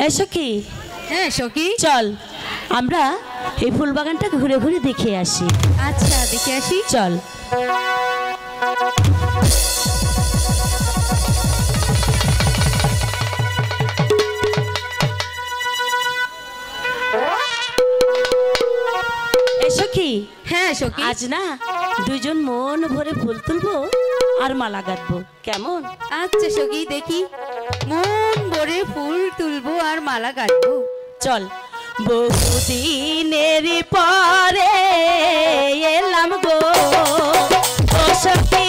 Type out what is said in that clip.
এসো কি? হ্যাঁ সখী, চল আমরা এই ফুল বাগানটা ঘুরে ঘুরে দেখে আসি। আচ্ছা দেখে আসি চল। এসো কি? হ্যাঁ সখী, আজ না দুজন মন ভরে ফুল তুলবো আর মালা গাঁথবো, কেমন? আচ্ছা সখী, দেখি মন ভরে ফুল তুলবো আর মালা গাঁথবো। চল। বহুদিনের পরে এলাম গো ও সখী